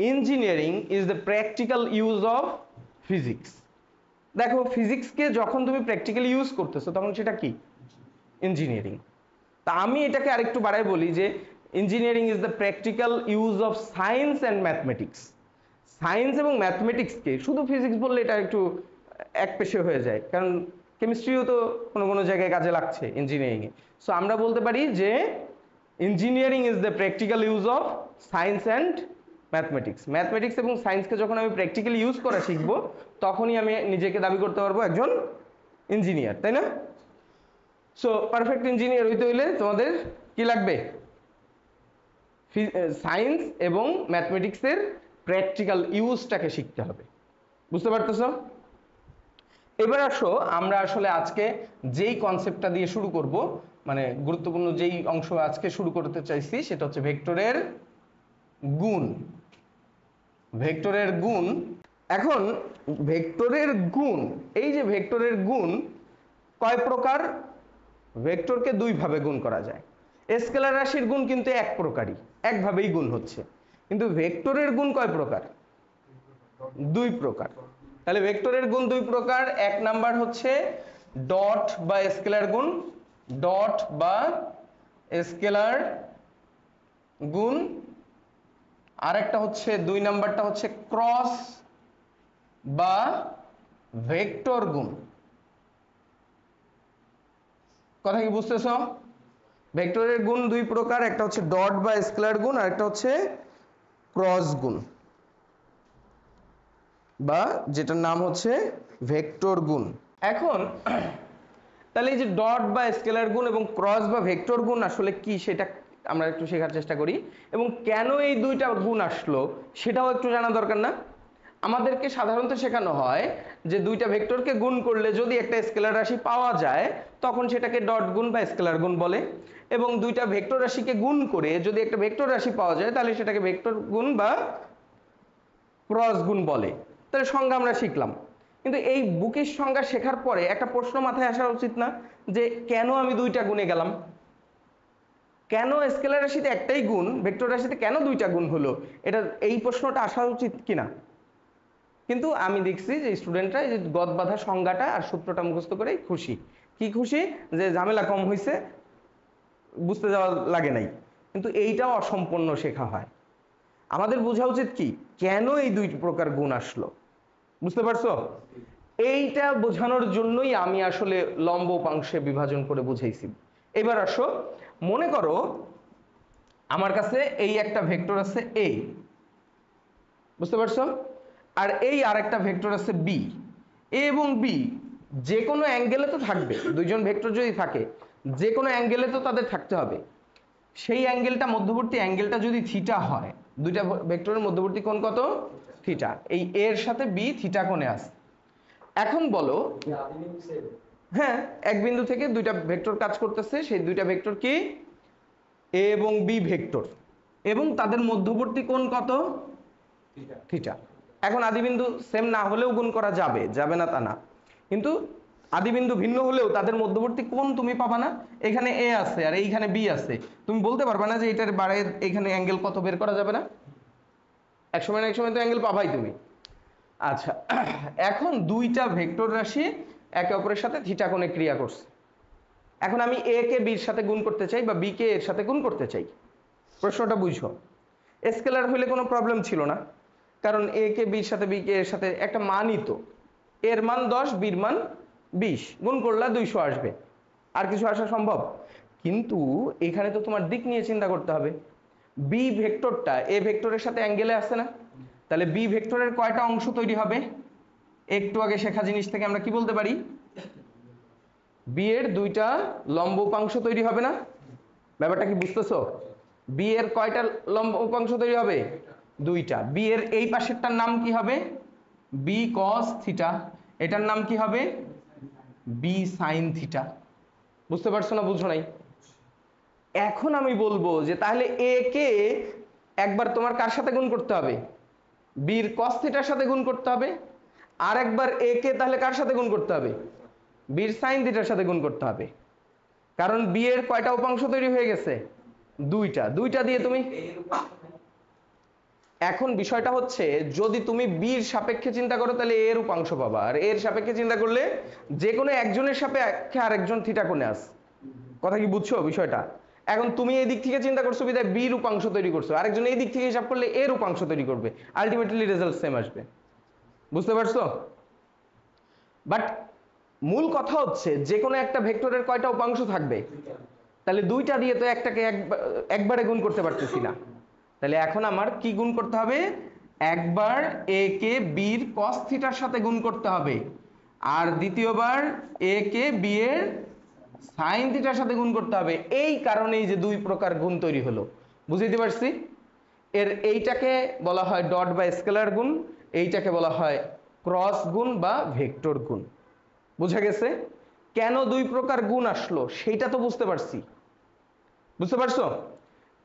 Engineering is the practical use of physics. দেখো ফিজিক্সকে যখন তুমি প্র্যাকটিক্যালি ইউজ করতেছো তখন সেটা কি? ইঞ্জিনিয়ারিং। তা আমি এটাকে আরেকটু বাড়াই বলি যে engineering is the practical use of science and mathematics. Science এবং ম্যাথমেটিক্সকে শুধু ফিজিক্স বললে এটা একটু এক পেশে হয়ে যায়, কারণ কেমিস্ট্রিও তো কোনো কোনো জায়গায় কাজে লাগছে ইঞ্জিনিয়ারিংয়ে। সো আমরা বলতে পারি যে engineering is the practical use of science and mathematics. Mathematics এবং সায়েন্সকে যখন আমি প্র্যাকটিক্যালি ইউজ করা শিখবো তখনই আমি নিজেকে দাবি করতে পারবো একজন ইঞ্জিনিয়ার, তাই না? সো পারফেক্ট ইঞ্জিনিয়ার হইতে হইলে তোমাদের কি লাগবে? সায়েন্স এবং ম্যাথমেটিক্সের প্র্যাকটিক্যাল ইউজটাকে শিখতে হবে। বুঝতে পারতেছো? এবার আসো আমরা আসলে আজকে যেই কনসেপ্টটা দিয়ে শুরু করব, মানে গুরুত্বপূর্ণ যেই অংশ আজকে শুরু করতে চাইছি সেটা হচ্ছে ভেক্টরের গুণ। ভেক্টরের গুণ। এখন ভেক্টরের গুণ, এই যে ভেক্টরের গুণ কয় প্রকার? ভেক্টরকে দুই ভাবে গুণ করা যায়। স্কেলার রাশির গুণ কিন্তু এক প্রকারই, একভাবেই গুণ হচ্ছে, কিন্তু ভেক্টরের গুণ কয় প্রকার? দুই প্রকার। তাহলে ভেক্টরের গুণ দুই প্রকার। এক নাম্বার হচ্ছে ডট বা স্কেলার গুণ, ডট বা স্কেলার গুণ। আরেকটা হচ্ছে দুই নাম্বারটা হচ্ছে ক্রস বা ভেক্টর গুণ। কথা কি বুঝতেছো? ভেক্টরের গুণ দুই প্রকার, একটা হচ্ছে ডট বা স্কেলার গুণ, আর একটা হচ্ছে ক্রস গুণ বা যেটার নাম হচ্ছে ভেক্টর গুণ। এখন তাহলে এই যে ডট বা স্কেলার গুণ এবং ক্রস বা ভেক্টর গুণ আসলে কি সেটা আমরা একটু শেখার চেষ্টা করি, এবং কেন এই দুইটা গুণ আসলো সেটাও একটু জানা দরকার না? আমাদেরকে সাধারণত শেখানো হয় যে দুইটা ভেক্টরকে গুণ করলে যদি একটা স্কেলার রাশি পাওয়া যায় তখন সেটাকে ডট গুণ বা স্কেলার গুণ বলে, এবং দুইটা ভেক্টর রাশিকে গুণ করে যদি একটা ভেক্টর রাশি পাওয়া যায় তাহলে সেটাকে ভেক্টর গুণ বা ক্রস গুণ বলে। তাহলে সংজ্ঞা আমরা শিখলাম, কিন্তু এই বুকের সংজ্ঞা শেখার পরে একটা প্রশ্ন মাথায় আসা উচিত না যে কেন আমি দুইটা গুণে গেলাম? কেন স্কেলার রাশিতে একটাই গুণ, ভেক্টর রাশিতে কেন দুইটা গুণ হলো? এটা এই প্রশ্নটা আসা উচিত কিনা? কিন্তু আমি দেখছি যে স্টুডেন্টরা এই যে গদ বাঁধা সংজ্ঞাটা আর সূত্রটা মুখস্থ করেই খুশি। কি খুশি? যে ঝামেলা কম হয়েছে, বুঝতে যাওয়া লাগে নাই। কিন্তু এইটাও অসম্পূর্ণ শেখা হয়। আমাদের বোঝা উচিত কি কেন এই দুই প্রকার গুণ আসলো। বুঝতে পারছো? এইটা বোঝানোর জন্যই আমি আসলে লম্ব উপাংশে বিভাজন করে বুঝাইছি। এবার আসো, মনে করো আমার কাছে এই একটা ভেক্টর আছে এ, বুঝতে পারছো? আর এই আরেকটা ভেক্টর আছে বি। এ এবং বি যে কোনো অ্যাঙ্গেলে তো থাকবে, দুইজন ভেক্টর যদি থাকে যে কোনো অ্যাঙ্গেলে তো তাদের থাকতে হবে। সেই অ্যাঙ্গেলটা, মধ্যবর্তী অ্যাঙ্গেলটা যদি থিটা হয়, দুইটা ভেক্টরের মধ্যবর্তী কোণ কত? থিটা। এই এর সাথে বি থিটা কোণে আছে। এখন বলো, হ্যাঁ, এক বিন্দু থেকে দুইটা ভেক্টর কাজ করতেছে, সেই দুইটা ভেক্টর কি? এ এবং বি ভেক্টর, এবং তাদের মধ্যবর্তী কোণ কত? থিটা। এখন আদিবিন্দু সেম না হলেও গুণ করা যাবে, যাবে না তা না, কিন্তু আদিবিন্দু ভিন্ন হলেও তাদের মধ্যবর্তী কোণ তুমি পাবা না? এখানে এ আছে আর এইখানে বি আছে, তুমি বলতে পারবা না যে এটার বারে এখানে অ্যাঙ্গেল কত বের করা যাবে না? এক সময় না এক সময় তো অ্যাঙ্গেল পাবাই তুমি। আচ্ছা, এখন দুইটা ভেক্টর রাশি একে অপরের সাথে থিটা কোণে ক্রিয়া করছে। এখন আমি এ কে বির সাথে গুণ করতে চাই বা বি কে এর সাথে গুণ করতে চাই। প্রশ্নটা বুঝো। স্কেলার হইলে কোনো প্রবলেম ছিল না, কারণ এ কে বির সাথে বি কে এর সাথে একটা মানই তো, এর মান 10 বির মান 20, গুণ করলে 200 আসবে। আর কিছু আসা সম্ভব? কিন্তু এখানে তো তোমার দিক নিয়ে চিন্তা করতে হবে। বি ভেক্টরটা এ ভেক্টরের সাথে অ্যাঙ্গেলে আসছে না? তাহলে বি ভেক্টরের কয়টা অংশ তৈরি হবে? একটু আগে শেখা জিনিস থেকে আমরা কি বলতে পারি? বি এর দুইটা লম্ব উপাংশ তৈরি হবে না? ব্যাপারটা কি বুঝতেছো? বি এর কয়টা লম্ব উপাংশ তৈরি হবে? দুইটা। বি এর এই পাশেরটার নাম কি হবে? B cos theta. এটার নাম কি হবে? B sine theta. বুঝতে পারছো না বুঝো নাই? এখন আমি বলবো যে তাহলে এ কে একবার তোমার কার সাথে গুণ করতে হবে? বির কস থিটার সাথে গুণ করতে হবে। আর একবার এ কে তাহলে কার সাথে গুণ করতে হবে? বির সাইন থিটার সাথে গুণ করতে হবে। কারণ বি এর কয়টা উপাংশ তৈরি হয়ে গেছে? দুইটা। দুইটা দিয়ে তুমি এখন বিষয়টা হচ্ছে যদি তুমি বির সাপেক্ষে চিন্তা করো তাহলে এর উপাংশ পাবা, আর এর সাপেক্ষে চিন্তা করলে যে কোনো একজনের সাপেক্ষে আরেকজন থিটা কোণে আছে। কথা কি বুঝছো বিষয়টা? এখন তুমি এই দিক থেকে চিন্তা করছো বিধায় বির উপাংশ তৈরি করছো, আরেকজন এই দিক থেকে হিসাব করলে এর উপাংশ তৈরি করবে, আলটিমেটলি রেজাল্ট সেম আসবে। বুঝতে পারছো? বাট মূল কথা হচ্ছে যে কোনো একটা ভেক্টরের কয়টা উপাংশ থাকবে? তাহলে দুইটা দিয়ে তো একটাকে একবারে গুণ করতে পারতেছি না, তাহলে এখন আমার কি গুণ করতে হবে? একবার এ কে বির কস থিটার সাথে গুণ করতে হবে, আর দ্বিতীয়বার এ কে বি এর সাইন থিটার সাথে গুণ করতে হবে। এই কারণেই যে দুই প্রকার গুণ তৈরি হলো, বুঝাইতে পারছি? এইটাকে বলা হয় ডট বা স্কেলার গুণ, এইটাকে বলা হয় ক্রস গুণ বা ভেক্টর গুণ। বুঝা গেছে? কেন দুই প্রকার গুণ আসলো সেটা তো বুঝতে পারছি, বুঝতে পারছো?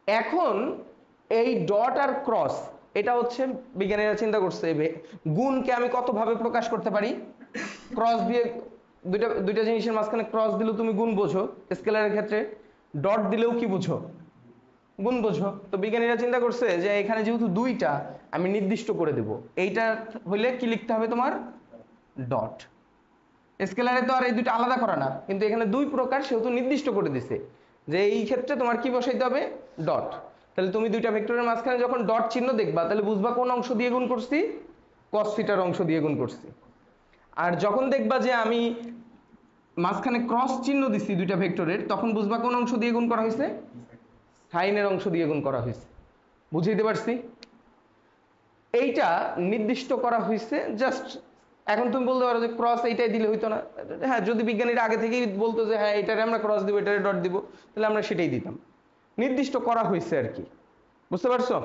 এখন এই ডট আর ক্রস, এটা হচ্ছে বিজ্ঞানীরা চিন্তা করছে গুণকে আমি কত ভাবে প্রকাশ করতে পারি। ক্রস দিয়ে দুইটা জিনিসের মাঝখানে ক্রস দিলেও তুমি গুণ বোঝো, স্কেলারের ক্ষেত্রে ডট দিলেও কি বুঝো? গুণ বোঝো। তো বিজ্ঞানীরা চিন্তা করছে যে এখানে যেহেতু দুইটা আমি নির্দিষ্ট করে দেব, এইটা হইলে কি লিখতে হবে তোমার? ডট। স্কেলারে তো আর এই দুইটা আলাদা করা না, কিন্তু এখানে দুই প্রকার সেহেতু নির্দিষ্ট করে দিছে যে এই ক্ষেত্রে তোমার কি বসাইতে হবে? ডট। তাহলে তুমি দুইটা ভেক্টরের মাঝখানে যখন ডট চিহ্ন দেখবা তাহলে বুঝবা কোন অংশ দিয়ে গুণ করছি? কস থিটার অংশ দিয়ে গুণ করছি। আর যখন দেখবা যে আমি মাঝখানে ক্রস চিহ্ন দিচ্ছি দুইটা ভেক্টরের, তখন বুঝবা কোন অংশ দিয়ে গুণ করা হয়েছে? সাইনের অংশ দিয়ে গুণ করা হয়েছে। বুঝাইতে পারছি? এইটা নির্দিষ্ট করা হয়েছে জাস্ট। এখন তুমি বলতে পারো যে ক্রস এইটাই দিলে হইতো না? হ্যাঁ, যদি বিজ্ঞানীরা আগে থেকেই বলতো যে হ্যাঁ এটারে আমরা ক্রস দিব, এটারে ডট দিব, তাহলে আমরা সেটাই দিতাম। নির্দিষ্ট করা হয়েছে আর কি। বুঝতে পারছো?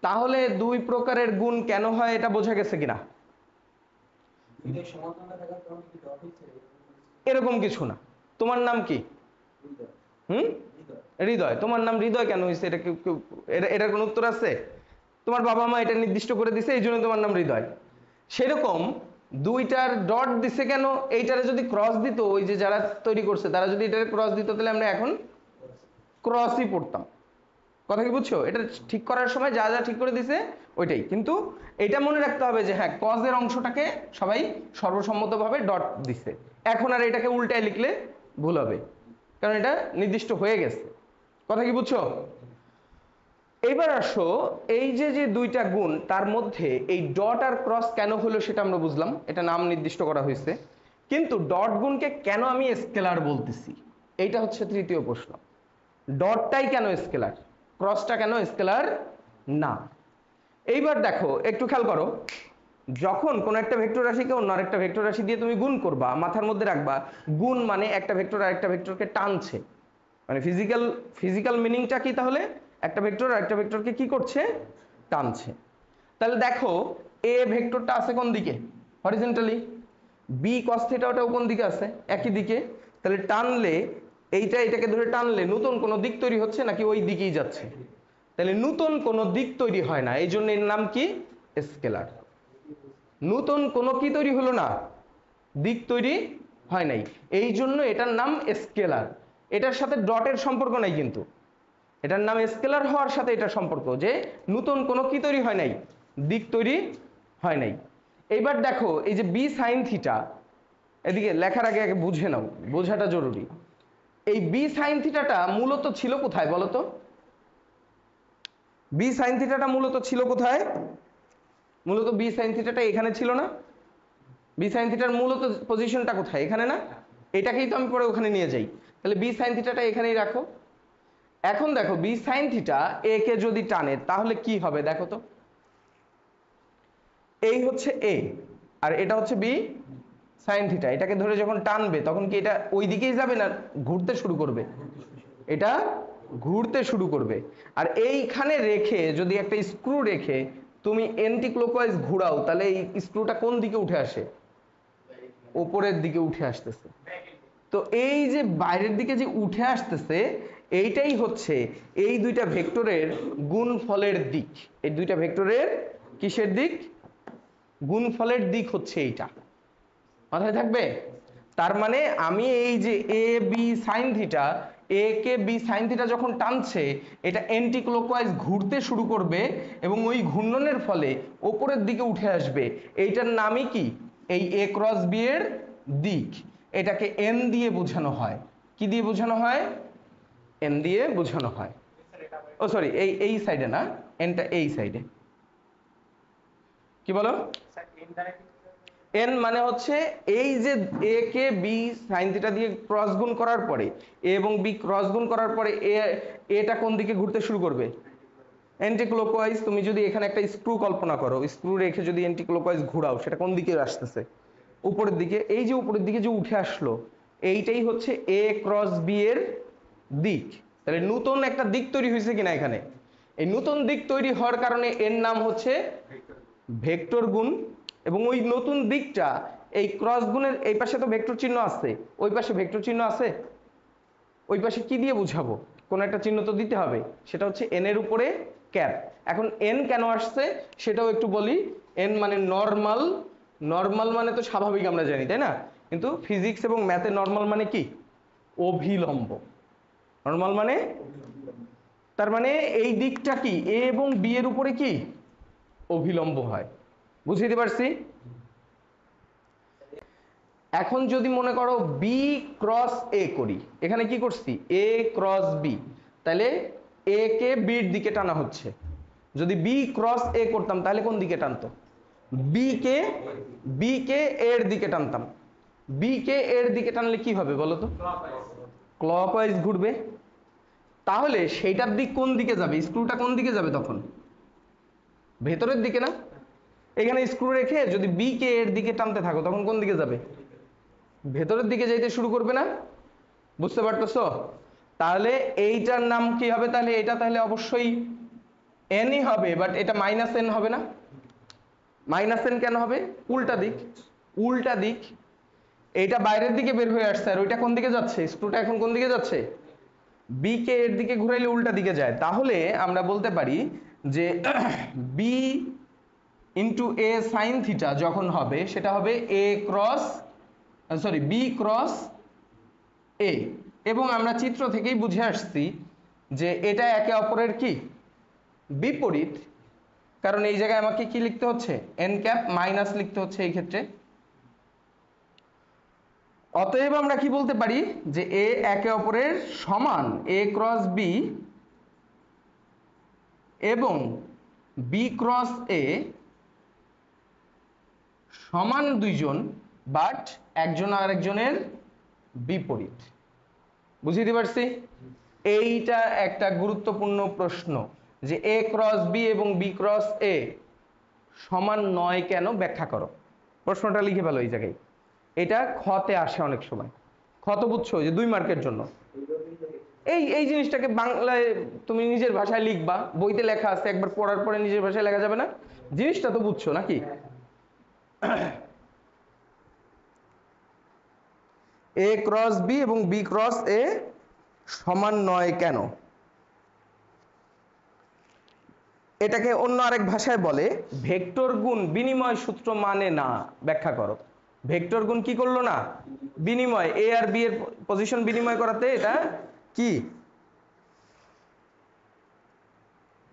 তাহলে দুই প্রকারের গুণ কেন হয় এটা বোঝা গেছে কিনা? এরকম কিছু না। তোমার নাম কি? হৃদয়। তোমার নাম হৃদয় কেন হয়েছে? এটা এটার কোন উত্তর আছে? তোমার বাবা মা এটা নির্দিষ্ট করে দিছে, এই জন্য তোমার নাম হৃদয়। সেরকম দুইটার ডট দিছে কেন? এইটারে যদি ক্রস দিত, ওই যে যারা তৈরি করছে তারা যদি এটারে ক্রস দিত, তাহলে আমরা এখন ক্রসই পড়তাম। কথা কি বুঝছো? এটা ঠিক করার সময় যা যা ঠিক করে দিছে ওইটাই। কিন্তু এটা মনে রাখতে হবে যে হ্যাঁ, কজের অংশটাকে সবাই সর্বসম্মতভাবে ডট দিছে। এখন আর এটাকে উল্টায় লিখলে ভুল হবে, কারণ এটা নির্দিষ্ট হয়ে গেছে। কথা কি বুঝছো? এইবার আসো, এই যে যে দুইটা গুণ তার মধ্যে এই ডট আর ক্রস কেন হলো সেটা আমরা বুঝলাম, এটা নাম নির্দিষ্ট করা হয়েছে। কিন্তু ডট গুণকে কেন আমি স্কেলার বলতেছি, এইটা হচ্ছে তৃতীয় প্রশ্ন। ডটটাই কেন স্কেলার, ক্রসটা কেন স্কেলার না? এইবার দেখো, একটু খেয়াল করো, যখন কোন একটা ভেক্টর রাশিকে অন্য আরেকটা ভেক্টর রাশি দিয়ে তুমি গুণ করবা, মাথার মধ্যে রাখবা গুণ মানে একটা ভেক্টর আরেকটা ভেক্টরকে টানছে। মানে ফিজিক্যাল মিনিংটা কি তাহলে? একটা ভেক্টর আরেকটা ভেক্টরকে কি করছে? টানছে। তাহলে দেখো এ ভেক্টরটা আছে কোন দিকে? হরিজন্টালি। বি কস থিটা ওটাও কোন দিকে আছে? একই দিকে। তাহলে টানলে এটাকে ধরে টানলে নতুন কোনো দিক তৈরি হচ্ছে নাকি ওই দিকেই যাচ্ছে? তাহলে নতুন কোনো দিক তৈরি হয় না, এই জন্য এর নাম কি? স্কেলার। নতুন কোনো কি তৈরি হলো না? দিক তৈরি হয় নাই, এই জন্য এটার নাম স্কেলার। এটার সাথে ডটের সম্পর্ক নাই, কিন্তু এটার নাম স্কেলার হওয়ার সাথে এটার সম্পর্ক যে নতুন কোনো কি তৈরি হয় নাই? দিক তৈরি হয় নাই। এইবার দেখো এই যে বি সাইন থিটা, এদিকে লেখার আগে আগে বুঝে নাও, বোঝাটা জরুরি। এই বি সাইন থিটাটা মূলত ছিল কোথায় বলো তো? বি সাইন থিটাটা মূলত ছিল কোথায়? মূলত বি সাইন থিটাটা এখানে ছিল না? বি সাইন থিটার মূলত পজিশনটা কোথায়? এখানে না? এটাকেই তো আমি পরে ওখানে নিয়ে যাই। তাহলে বি সাইন থিটাটা এখানেই রাখো। এখন দেখো বি সাইন থিটা এ কে যদি টানে তাহলে কি হবে দেখো তো। এই হচ্ছে এ আর এটা হচ্ছে বি সাইন থিটা। এটাকে ধরে যখন টানবে তখন কি এটা ওই দিকেই যাবে না ঘুরতে শুরু করবে? এটা ঘুরতে শুরু করবে। আর এইখানে রেখে যদি একটা স্ক্রু রেখে তুমি এন্টি ক্লকওয়াইজ ঘুরাও, তাহলে এই স্ক্রুটা কোন দিকে উঠে আসে? উপরের দিকে উঠে আসতেছে। তো এই যে বাইরের দিকে যে উঠে আসতেছে, এইটাই হচ্ছে এই দুইটা ভেক্টরের গুণফলের দিক। এই দুইটা ভেক্টরের কিসের দিক? গুণফলের দিক হচ্ছে এইটা। মাথায় থাকবে? তার মানে আমি এই যে A B sine theta, A K B sine theta যখন টানছে এটা অ্যান্টি ক্লকওয়াইজ ঘুরতে শুরু করবে এবং ওই ঘূর্ণনের ফলে ওপরের দিকে উঠে আসবে। এইটার নামই কি? এই এ ক্রস বি এর দিক। এটাকে এন দিয়ে বোঝানো হয়। কি দিয়ে বোঝানো হয়? এন দিয়ে বোঝানো হয়। ও সরি, এই সাইডে না, এনটা এই সাইডে। কি বলো? এন মানে হচ্ছে এই যে এ কে বি সাইন থিটা দিয়ে ক্রস গুণ করার পরে এ এবং বি ক্রস গুণ করার পরে এটা কোন দিকে ঘুরতে শুরু করবে? Anti clockwise. তুমি যদি এখানে একটা স্ক্রু কল্পনা করো, স্ক্রু রেখে যদি অ্যান্টি ক্লকওয়াইজ ঘোরাও, সেটা কোন দিকে আসতেছে? উপরের দিকে। এই যে উপরের দিকে যে উঠে আসলো, এইটাই হচ্ছে এ ক্রস বি এর দিক। তাহলে নতুন একটা দিক তৈরি হয়েছে কিনা এখানে? এই নতুন দিক তৈরি হওয়ার কারণে এর নাম হচ্ছে ভেক্টর গুণ। এবং ওই নতুন দিকটা এই ক্রস গুণের এই পাশে তো ভেক্টর চিহ্ন আছে, ওই পাশে ভেক্টর চিহ্ন আছে, ওই পাশে কি দিয়ে বুঝাবো? কোন একটা চিহ্ন তো দিতে হবে, সেটা হচ্ছে এন এর উপরে ক্যাপ। এখন এন কেন আসছে সেটাও একটু বলি। এন মানে নরমাল। নরমাল মানে তো স্বাভাবিক আমরা জানি, তাই না? কিন্তু ফিজিক্স এবং ম্যাথে নরমাল মানে কি? অভিলম্ব। নরমাল মানে, তার মানে এই দিকটা কি এ এবং বি এর উপরে কি অভিলম্ব হয়। বুঝতে পারছি? এখন যদি মনে করো বি ক্রস এ করি, এখানে কি করছি? এ ক্রস বি, তাহলে এ কে বির দিকে টানা হচ্ছে। যদি বি ক্রস এ করতাম তাহলে কোন দিকে টানতো? বি কে এর দিকে টানতাম। বি কে এর দিকে টানলে কি হবে বলো তো? ক্লকওয়াইজ ঘুরবে। তাহলে সেইটার দিক কোন দিকে যাবে? স্ক্রুটা কোন দিকে যাবে তখন? ভেতরের দিকে না? এখানে স্ক্রু রেখে যদি বি কে এর দিকে টানতে থাকো তখন কোন দিকে যাবে? ভেতরের দিকে যাইতে শুরু করবে না? বুঝতে পারতেছো? তাহলে এইটার নাম কি হবে? তাহলে এটা তাহলে অবশ্যই এনই হবে, বাট এটা মাইনাস এন হবে না। মাইনাস এন কেন হবে? উল্টা দিক। উল্টা দিক। এইটা বাইরের দিকে বের হয়ে আসছে, আর ওইটা কোন দিকে যাচ্ছে? স্ক্রুটা এখন কোন দিকে যাচ্ছে? বি কে এর দিকে ঘুরাইলে উল্টা দিকে যায়। তাহলে আমরা বলতে পারি যে বি ইন্টু এ সাইন থিটা যখন হবে সেটা হবে এ ক্রস সরি বি ক্রস এ। এবং আমরা চিত্র থেকেই বুঝে আসছি যে এটা একে অপরের কি বিপরীত, কারণ এই জায়গায় আমাকে কি লিখতে হচ্ছে? এন ক্যাপ মাইনাস লিখতে হচ্ছে এই ক্ষেত্রে। অতএব আমরা কি বলতে পারি যে এ একে অপরের সমান, এ ক্রস বি এবং বি ক্রস এ সমান দুইজন, বাট একজন আরেকজনের বিপরীত। বুঝতে পারছি? এইটা একটা গুরুত্বপূর্ণ প্রশ্ন যে এ ক্রস বি এবং বি ক্রস এ সমান নয় কেন, ব্যাখ্যা করো। প্রশ্নটা লিখে ফেলো এই জায়গায়। এটা খতে আসে অনেক সময়। খত বুঝছো? যে 2 মার্কের জন্য এই জিনিসটাকে বাংলায় তুমি নিজের ভাষায় লিখবা। বইতে লেখা আছে, একবার পড়ার পরে নিজের ভাষায় লেখা যাবে না? জিনিসটা তো বুঝছো নাকি? এ ক্রস বি এবং বি ক্রস এ সমান নয় কেন? এটাকে অন্য আরেক ভাষায় বলে ভেক্টর গুণ বিনিময় সূত্র মানে না। ব্যাখ্যা করো। ভেক্টর গুণ কি করলো না? বিনিময়। এ আর বি এর পজিশন বিনিময় করাতে এটা কি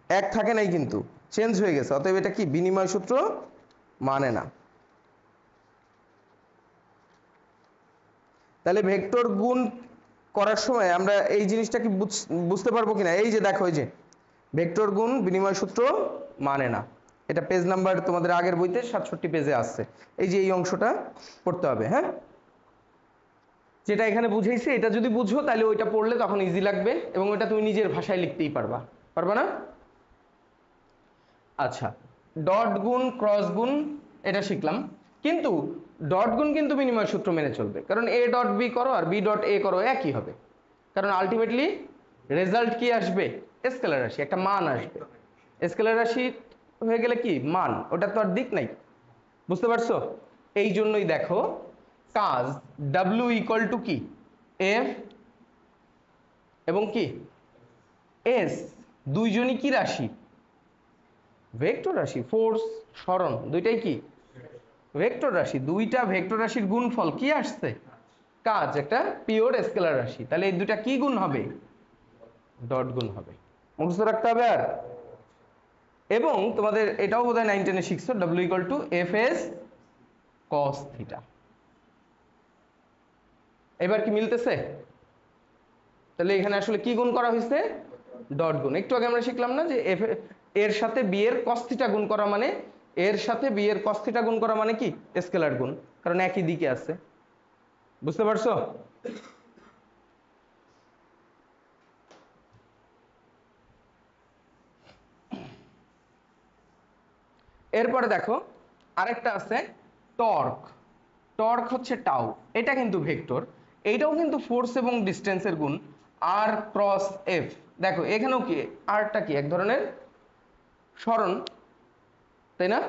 এক থাকে নাই, কিন্তু চেঞ্জ হয়ে গেছে। অতএব এটা কি বিনিময় সূত্র মানে না। তাহলে ভেক্টর গুণ করার সময় আমরা এই জিনিসটা কি বুঝতে পারবো কিনা? এই যে দেখো, এই যে ভেক্টর গুণ বিনিময় সূত্র মানে না। এটা পেজ নাম্বার তোমাদের আগের বইতে 67 পেজে আসছে। এই যে এই অংশটা পড়তে হবে। হ্যাঁ, যেটা এখানে বুঝাইছে এটা যদি বুঝো তাহলে ওইটা পড়লে তখন ইজি লাগবে এবং ওইটা তুমি নিজের ভাষায় লিখতেই পারবা। পারবা না? আচ্ছা, ডট গুণ ক্রস গুণ এটা শিখলাম, কিন্তু ডট গুণ কিন্তু বিনিময় সূত্র মেনে চলবে, কারণ এ ডট বি করো আর বি ডট এ করো একই হবে। কারণ আলটিমেটলি রেজাল্ট কি আসবে? স্কেলার রাশি, একটা মান আসবে। স্কেলার রাশি হয়ে গেলে কি মান, ওটা তো আর দিক নাই। বুঝতে পারছো? এই জন্যই দেখো কাজ ডাব্লিউ ইকুয়াল টু কি এফ এবং কি এস, দুইজনই কি রাশি? ভেক্টর রাশি। ফোর্স, সরণ দুইটাই কি ভেক্টর রাশি। দুইটা ভেক্টর রাশির গুণফল কি আসছে? কাজ, একটা পিওর স্কেলার রাশি, তাহলে এই দুটা কি গুণ হবে? ডট গুণ হবে, মুখস্থ রাখতে হবে। আর এবং তোমাদের এটাও বোধহয় 9 10 এ শিখছো, w equal to F S cos theta. এবার কি মিলতেছে? তাহলে এখানে আসলে কি গুণ করা হয়েছে? ডট গুণ। একটু আগে আমরা শিখলাম না যে এফ এর সাথে বি এর কস থিটা গুণ করা মানে, এর সাথে বি এর কস থিটা গুণ করা মানে কি? স্কেলার গুণ, কারণ একই দিকে আছে। বুঝতে পারছো? এরপরে দেখো আরেকটা আছে টর্ক। টর্ক হচ্ছে টাউ, এটা কিন্তু ভেক্টর, এইটাও কিন্তু ফোর্স এবং ডিস্টেন্সের গুণ, আর ক্রস এফ। দেখো এখানেও কি আরটা কি? এক ধরনের সরণ, তাই না?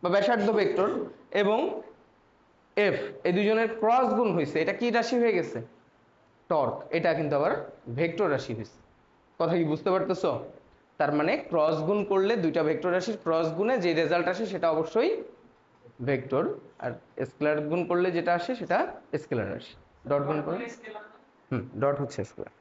বা ব্যাসার্ধ ভেক্টর, এবং এফ, এই দুজনের ক্রস গুণ হয়েছে, এটা কি রাশি হয়ে গেছে? টর্ক। এটা কিন্তু আবার ভেক্টর রাশি হয়েছে। কথা কি বুঝতে পারতেছো? তার মানে ক্রস গুণ করলে, দুইটা ভেক্টর রাশির ক্রস গুণে যে রেজাল্ট আসে সেটা অবশ্যই ভেক্টর, আর স্কেলার গুণ করলে যেটা আসে সেটা স্কেলার রাশি। ডট গুণ করলে ডট হচ্ছে স্কেলার।